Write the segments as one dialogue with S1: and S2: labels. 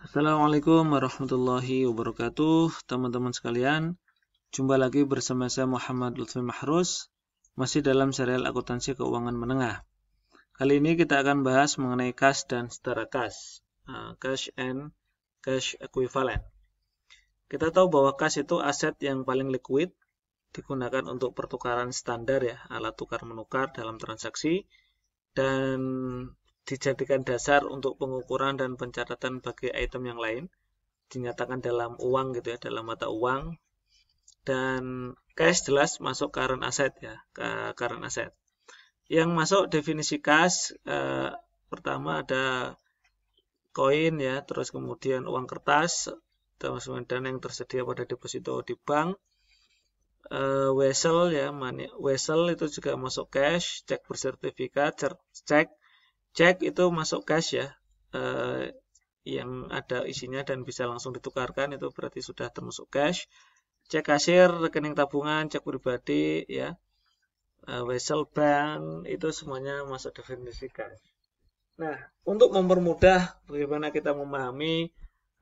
S1: Assalamualaikum warahmatullahi wabarakatuh, teman-teman sekalian. Jumpa lagi bersama saya Muhammad Lutfi Mahrus, masih dalam serial akuntansi keuangan menengah. Kali ini kita akan bahas mengenai kas dan setara kas, cash and cash equivalent. Kita tahu bahwa kas itu aset yang paling liquid, digunakan untuk pertukaran standar ya, alat tukar menukar dalam transaksi, dan dijadikan dasar untuk pengukuran dan pencatatan bagi item yang lain, dinyatakan dalam uang gitu ya, dalam mata uang. Dan cash jelas masuk current asset ya, current asset. Yang masuk definisi cash pertama ada koin ya, terus kemudian uang kertas, terus dana yang tersedia pada deposito di bank. Wesel ya, wesel itu juga masuk cash, cek bersertifikat, cek itu masuk cash ya, yang ada isinya dan bisa langsung ditukarkan, itu berarti sudah termasuk cash. Cek kasir, rekening tabungan, cek pribadi ya, wesel bank, itu semuanya masuk definisi cash. Nah, untuk mempermudah bagaimana kita memahami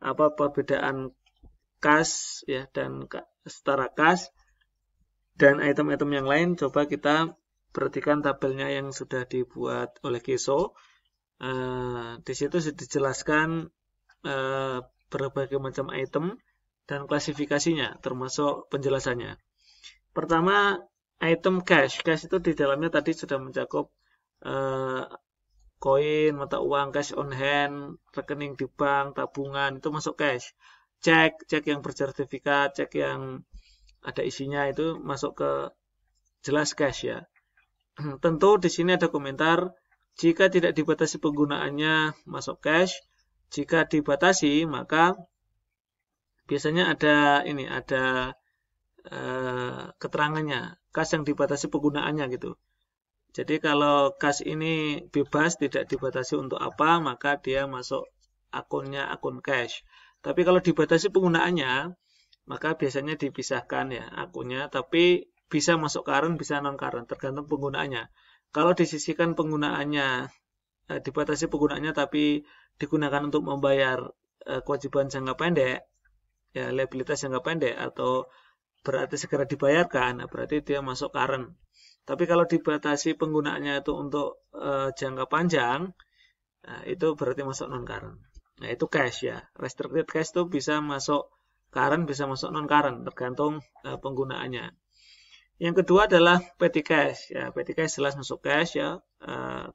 S1: apa perbedaan kas ya dan setara kas dan item-item yang lain, coba kita perhatikan tabelnya yang sudah dibuat oleh Keso. Di situ dijelaskan berbagai macam item dan klasifikasinya, termasuk penjelasannya. Pertama, item cash. Cash itu di dalamnya tadi sudah mencakup koin, mata uang, cash on hand, rekening di bank, tabungan, itu masuk cash. Cek yang bersertifikat, cek yang ada isinya itu masuk ke jelas cash ya. Tentu di sini ada komentar, jika tidak dibatasi penggunaannya masuk cash, jika dibatasi maka biasanya ada keterangannya, kas yang dibatasi penggunaannya gitu. Jadi kalau kas ini bebas tidak dibatasi untuk apa, maka dia masuk akunnya akun cash. Tapi kalau dibatasi penggunaannya, maka biasanya dipisahkan ya akunnya, tapi bisa masuk current, bisa non current, tergantung penggunaannya. Kalau disisihkan penggunaannya, dibatasi penggunaannya tapi digunakan untuk membayar kewajiban jangka pendek, ya liabilitas jangka pendek atau berarti segera dibayarkan, berarti dia masuk current. Tapi kalau dibatasi penggunaannya itu untuk jangka panjang, itu berarti masuk non current. Nah itu cash ya, restricted cash itu bisa masuk current, bisa masuk non current, tergantung penggunaannya. Yang kedua adalah petty cash. Ya, petty cash jelas masuk cash ya,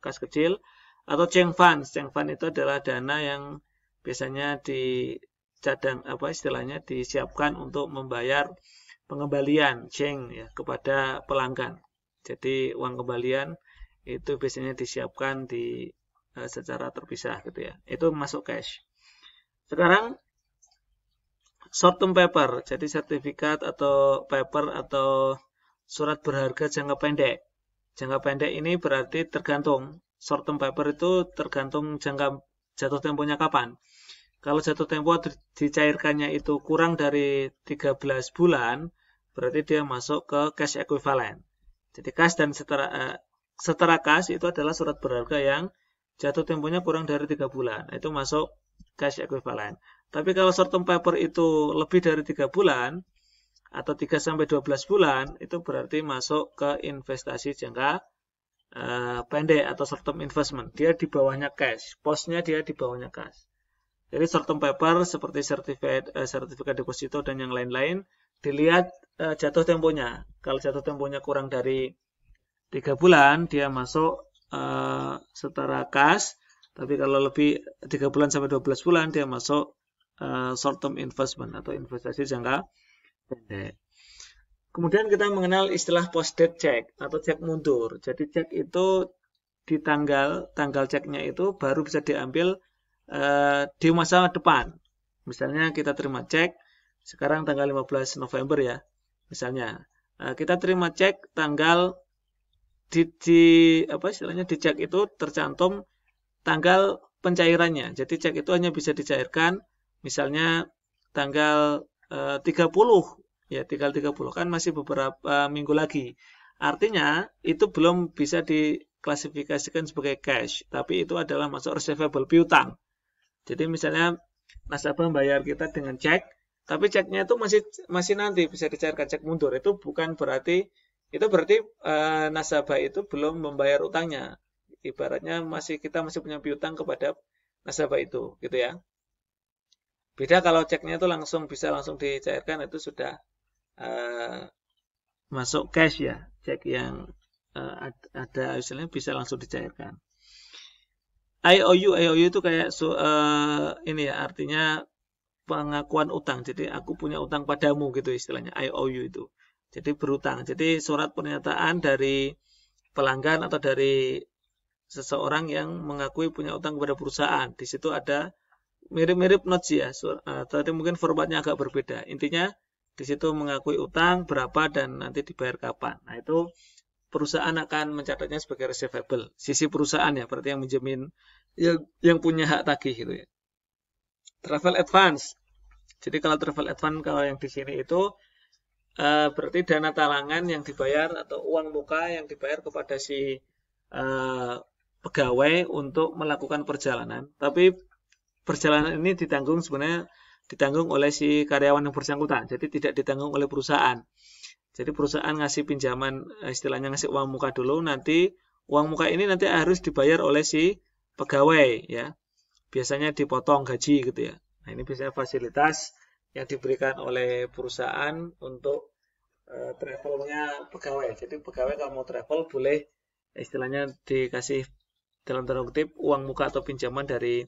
S1: kas kecil atau cheng funds. Cheng fund itu adalah dana yang biasanya istilahnya disiapkan untuk membayar pengembalian cheng ya kepada pelanggan. Jadi uang kembalian itu biasanya disiapkan secara terpisah gitu ya. Itu masuk cash. Sekarang short term paper, jadi sertifikat atau paper atau surat berharga jangka pendek. Jangka pendek ini berarti tergantung. Short term paper itu tergantung jangka jatuh temponya kapan. Kalau jatuh tempo dicairkannya itu kurang dari 13 bulan, berarti dia masuk ke cash equivalent. Jadi kas dan setara kas itu adalah surat berharga yang jatuh temponya kurang dari 3 bulan. Itu masuk cash equivalent. Tapi kalau short term paper itu lebih dari 3 bulan, atau 3-12 bulan, itu berarti masuk ke investasi jangka pendek atau short term investment. Dia di bawahnya cash, posnya dia di bawahnya cash. Jadi short term paper seperti sertifikat deposito dan yang lain-lain, dilihat jatuh temponya. Kalau jatuh temponya kurang dari 3 bulan, dia masuk setara cash. Tapi kalau lebih 3 bulan sampai 12 bulan, dia masuk short term investment atau investasi jangka pendek. Kemudian kita mengenal istilah post date check atau cek mundur. Jadi cek itu di tanggal ceknya itu baru bisa diambil di masa depan. Misalnya kita terima cek sekarang tanggal 15 November ya. Misalnya kita terima cek tanggal di cek itu tercantum tanggal pencairannya. Jadi cek itu hanya bisa dicairkan misalnya tanggal 30 ya, tinggal 30 kan masih beberapa minggu lagi. Artinya itu belum bisa diklasifikasikan sebagai cash, tapi itu adalah masuk receivable piutang. Jadi misalnya nasabah bayar kita dengan cek, tapi ceknya itu masih nanti bisa dicairkan cek mundur. Itu bukan berarti nasabah itu belum membayar utangnya. Ibaratnya kita masih punya piutang kepada nasabah itu, gitu ya. Beda kalau ceknya itu bisa langsung dicairkan, itu sudah masuk cash ya, cek yang ada istilahnya bisa langsung dicairkan. IOU itu kayak ini ya, artinya pengakuan utang. Jadi aku punya utang padamu gitu istilahnya, IOU itu. Jadi berutang. Jadi surat pernyataan dari pelanggan atau dari seseorang yang mengakui punya utang kepada perusahaan. Di situ ada mirip-mirip notes ya, tapi mungkin formatnya agak berbeda. Intinya di situ mengakui utang berapa dan nanti dibayar kapan. Nah, itu perusahaan akan mencatatnya sebagai receivable. Sisi perusahaan ya, berarti yang menjamin, yang punya hak tagih gitu ya. Travel advance. Jadi kalau travel advance, kalau yang di sini itu berarti dana talangan yang dibayar atau uang muka yang dibayar kepada si pegawai untuk melakukan perjalanan. Tapi perjalanan ini sebenarnya ditanggung oleh si karyawan yang bersangkutan. Jadi tidak ditanggung oleh perusahaan. Jadi perusahaan ngasih pinjaman, istilahnya ngasih uang muka dulu, nanti uang muka ini nanti harus dibayar oleh si pegawai ya. Biasanya dipotong gaji gitu ya. Nah, ini biasanya fasilitas yang diberikan oleh perusahaan untuk travelnya pegawai. Jadi pegawai kalau mau travel boleh istilahnya dikasih dalam tanda kutip uang muka atau pinjaman dari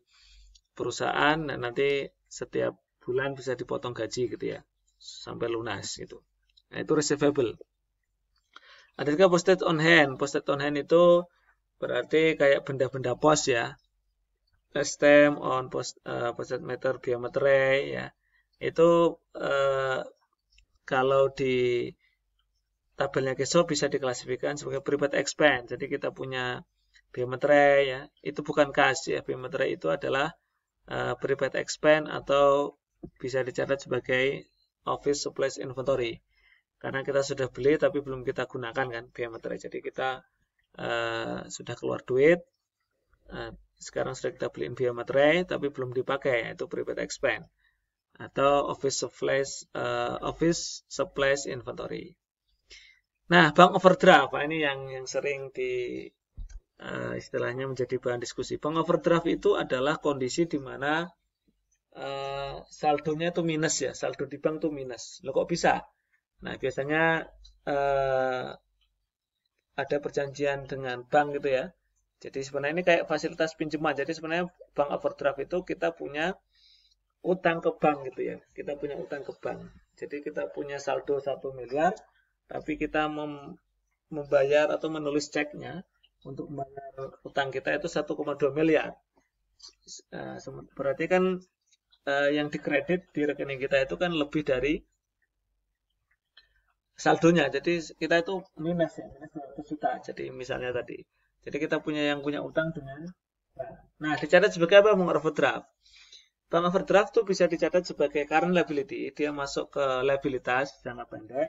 S1: perusahaan, dan nanti setiap bulan bisa dipotong gaji gitu ya, sampai lunas gitu. Nah, itu receivable. Ada juga postage on hand. Postage on hand itu berarti kayak benda-benda pos ya. Stamp on postage meter biometri ya. Itu kalau di tabelnya Keso bisa diklasifikasikan sebagai prepaid expense. Jadi kita punya biometri ya. Itu bukan kas ya. Biometri itu adalah prepaid expense atau bisa dicatat sebagai office supplies inventory. Karena kita sudah beli tapi belum kita gunakan kan biometri. Jadi kita sudah keluar duit. Sekarang sudah kita beliin biometri tapi belum dipakai, itu prepaid expense atau office supplies inventory. Nah, bank overdraft ini yang sering istilahnya menjadi bahan diskusi. Bank overdraft itu adalah kondisi di mana saldonya itu minus ya, saldo di bank itu minus. Loh kok bisa? Nah, biasanya ada perjanjian dengan bank gitu ya. Jadi sebenarnya ini kayak fasilitas pinjaman. Jadi sebenarnya bank overdraft itu kita punya utang ke bank gitu ya. Kita punya utang ke bank. Jadi kita punya saldo 1 miliar, tapi kita membayar atau menulis ceknya untuk membayar utang kita itu 1,2 miliar. Berarti kan yang dikredit di rekening kita itu kan lebih dari saldonya. Jadi kita itu minus ya, minus 200 juta. Jadi misalnya tadi. Jadi kita punya utang dengan bank. Nah, dicatat sebagai apa bank overdraft? Bank overdraft itu bisa dicatat sebagai current liability. Dia masuk ke liabilitas jangka pendek.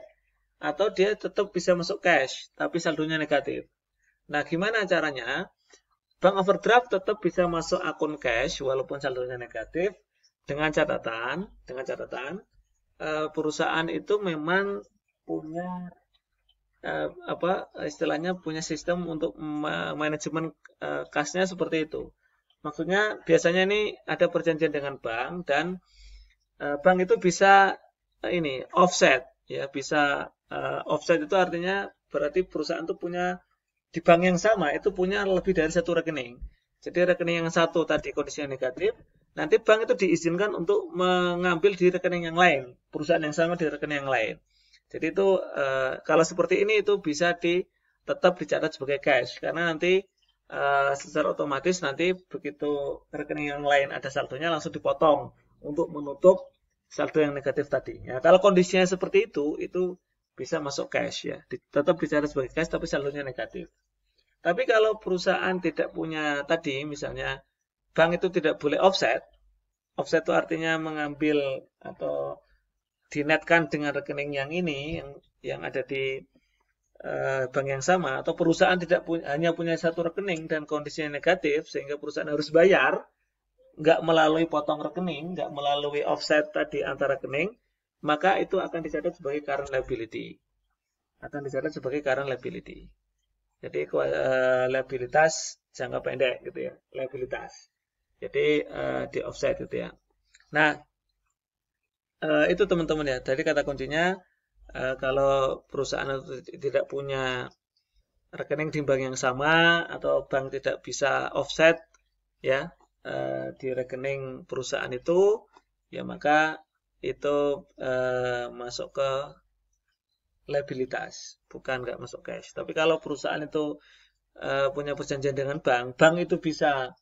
S1: Atau dia tetap bisa masuk cash, tapi saldonya negatif. Nah, gimana caranya? Bank overdraft tetap bisa masuk akun cash walaupun saldonya negatif dengan catatan perusahaan itu memang punya istilahnya punya sistem untuk manajemen kasnya seperti itu. Maksudnya biasanya ini ada perjanjian dengan bank dan bank itu bisa offset ya, bisa offset itu artinya berarti perusahaan itu punya di bank yang sama itu punya lebih dari satu rekening. Jadi rekening yang satu tadi kondisinya negatif, nanti bank itu diizinkan untuk mengambil di rekening yang lain, perusahaan yang sama di rekening yang lain. Jadi itu kalau seperti ini itu bisa tetap dicatat sebagai cash karena nanti secara otomatis nanti begitu rekening yang lain ada saldonya langsung dipotong untuk menutup saldo yang negatif tadi. Ya, kalau kondisinya seperti itu bisa masuk cash ya, tetap dicatat sebagai cash tapi saldonya negatif. Tapi kalau perusahaan tidak punya tadi, misalnya bank itu tidak boleh offset itu artinya mengambil atau dinetkan dengan rekening yang ini yang ada di bank yang sama, atau perusahaan hanya punya satu rekening dan kondisinya negatif sehingga perusahaan harus bayar nggak melalui potong rekening, nggak melalui offset tadi antara rekening, maka itu akan dicatat sebagai current liability. Akan dicatat sebagai current liability. Jadi liabilitas jangka pendek gitu ya, liabilitas. Jadi di offset gitu ya. Nah, itu teman-teman ya. Jadi kata kuncinya kalau perusahaan tidak punya rekening di bank yang sama atau bank tidak bisa offset ya di rekening perusahaan itu, ya maka itu masuk ke liabilitas, bukan nggak masuk cash. Tapi kalau perusahaan itu punya perjanjian dengan bank, bank itu bisa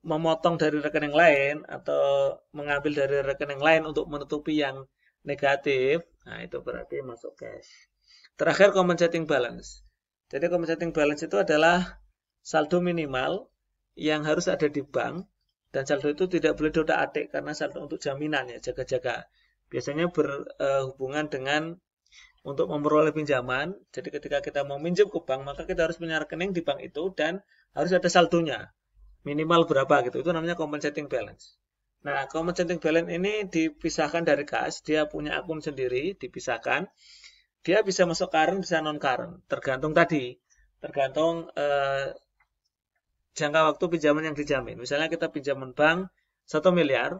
S1: memotong dari rekening lain atau mengambil dari rekening lain untuk menutupi yang negatif, nah itu berarti masuk cash. Terakhir compensating balance. Jadi compensating balance itu adalah saldo minimal yang harus ada di bank dan saldo itu tidak boleh diotak-atik karena saldo untuk jaminan ya, jaga-jaga. Biasanya berhubungan dengan untuk memperoleh pinjaman. Jadi ketika kita mau minjem ke bank, maka kita harus punya rekening di bank itu dan harus ada saldonya. Minimal berapa gitu. Itu namanya compensating balance. Nah, compensating balance ini dipisahkan dari kas. Dia punya akun sendiri, dipisahkan. Dia bisa masuk current, bisa non-current. Tergantung tadi. Tergantung jangka waktu pinjaman yang dijamin. Misalnya kita pinjaman bank 1 miliar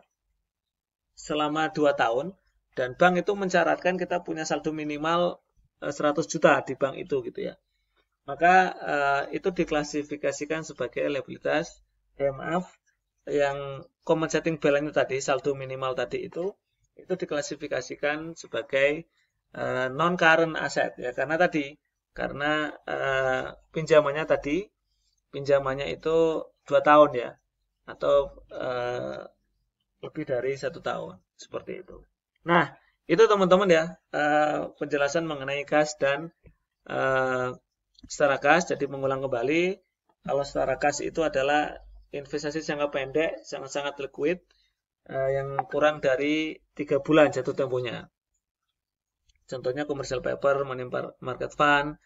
S1: selama 2 tahun. Dan bank itu mensyaratkan kita punya saldo minimal 100 juta di bank itu gitu ya. Maka itu diklasifikasikan sebagai liabilitas, yang compensating balance tadi, saldo minimal tadi itu diklasifikasikan sebagai non-current asset ya, karena pinjamannya itu 2 tahun ya, atau lebih dari 1 tahun, seperti itu. Nah, itu teman-teman ya, penjelasan mengenai kas dan setara kas. Jadi mengulang kembali, kalau setara kas itu adalah investasi jangka pendek, sangat-sangat liquid, yang kurang dari 3 bulan jatuh temponya. Contohnya commercial paper, money market fund,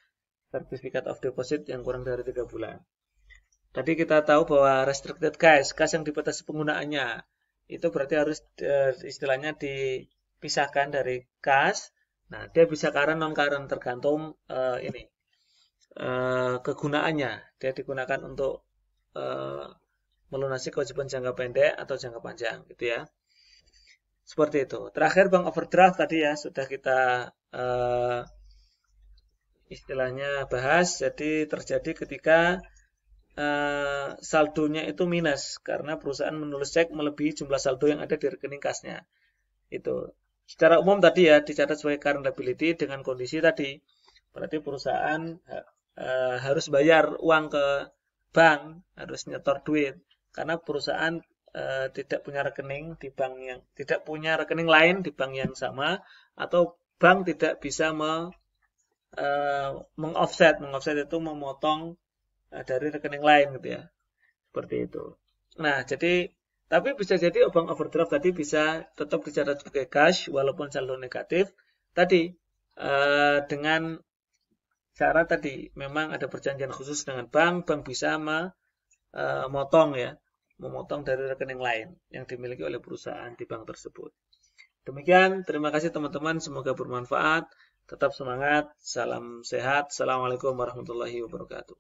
S1: certificate of deposit yang kurang dari 3 bulan. Tadi kita tahu bahwa restricted cash, kas yang dibatasi penggunaannya, itu berarti harus istilahnya dipisahkan dari kas. Nah, dia bisa current non-current tergantung kegunaannya. Dia digunakan untuk melunasi kewajiban jangka pendek atau jangka panjang gitu ya. Seperti itu. Terakhir bank overdraft tadi ya sudah kita istilahnya bahas. Jadi terjadi ketika saldonya itu minus karena perusahaan menulis cek melebihi jumlah saldo yang ada di rekening kasnya. Itu. Secara umum tadi ya dicatat sebagai current liability dengan kondisi tadi. Berarti perusahaan harus bayar uang ke bank, harus nyetor duit karena perusahaan tidak punya rekening di bank yang tidak punya rekening lain di bank yang sama, atau bank tidak bisa mengoffset itu memotong dari rekening lain gitu ya. Seperti itu. Nah, jadi tapi bisa jadi bank overdraft tadi bisa tetap dicatat sebagai cash walaupun saldo negatif. Tadi dengan cara tadi memang ada perjanjian khusus dengan bank bisa memotong dari rekening lain yang dimiliki oleh perusahaan di bank tersebut. Demikian, terima kasih teman-teman, semoga bermanfaat. Tetap semangat, salam sehat. Assalamualaikum warahmatullahi wabarakatuh.